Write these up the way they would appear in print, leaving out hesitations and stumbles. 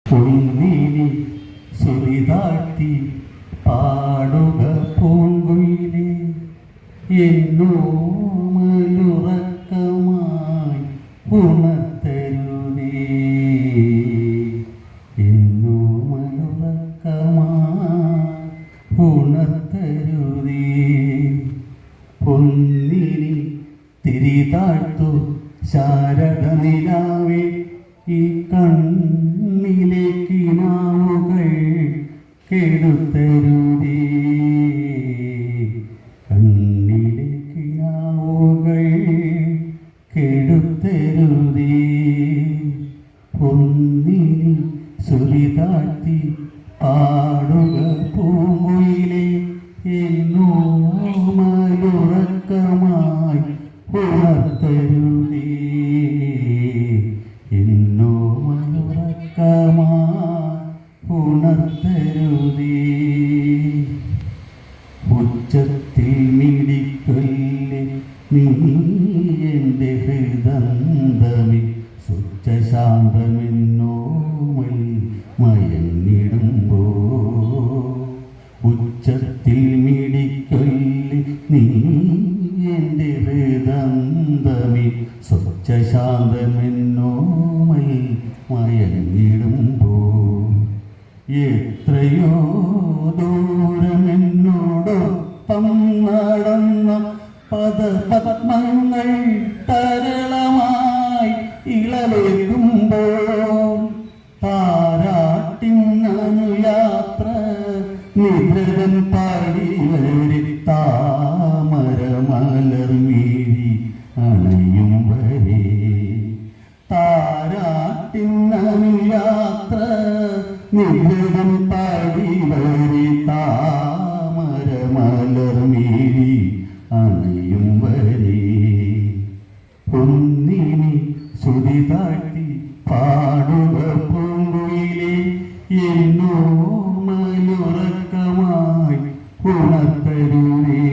പൊന്നിനി സുരിതാഴ്ത്തി പാടുക പൂങ്കുയിലെ എന്നോ മലുറക്കമായി ഉണർത്തരുതേ, എന്നോ മലുറക്കമായി ഉണർത്തരുതേ. പൊന്നിനി തിരിതാഴ്ത്തു ശാരദ നിലാവേ, ഈ കണ്ണിലെ കിനാവുകൾ കെടുത്തരുതേ, കണ്ണിലെ കിനാവുകൾ കെടുത്തരുതേ. പൊന്നിനി സുരിതാഴ്ത്തി പാടുക പൂങ്കുയിലെ എന്നോ മലുറക്കമായി ഉണർത്തരുതേ, എന്നോ മലുറക്കമായി ഉണർത്തരുതേ. ഉച്ചത്തിൽ മിടിക്കൊല്ലെ നീ എൻ്റെ ഹൃദന്തമി, സ്വച്ഛശാന്തമെന്നോമൽ മയങ്ങിടുമ്പോ. ഉച്ചത്തിൽ മിടിക്കൊല്ലെ നീ എൻ്റെ ഹൃദന്തമി, സ്വച്ഛശാന്തമെന്നോമൽ മയങ്ങിടുമ്പോ. എത്രയോ ദൂരമെന്നോടൊപ്പം നടന്ന പദപത്മങ്ങൾ തരളമായി ഇളവേകുമ്പോൾ, താരാട്ടിനനുയാത്ര നിദ്രൻ പാടിവരെ താമര മലർമീഴി അണയും വരെ. താരാട്ടിനനുയാത്ര നിദ്രൻ പാടിവരെ താമര മലർമീഴി അണയും വരെ. പൊന്നിനി സുരിതാഴ്ത്തി പാടുക പൂങ്കുയിലെ എന്നോ മലുറക്കമായി ഉണർത്തരുതേ,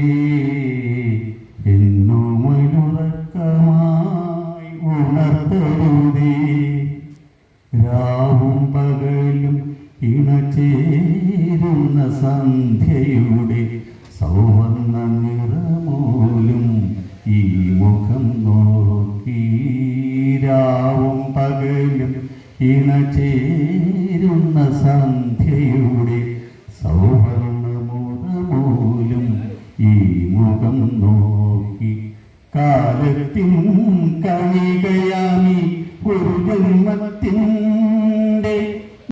എന്നോ മലുറക്കമായി ഉണർത്തരുതേ. രാവും പകലും ഇണചേരുന്ന സന്ധ്യയുടെ സൗവർണ്ണ നിറമോലും ഈ മുഖം നോക്കി. രാവും പകലും ഇണചേരുന്ന സന്ധ്യ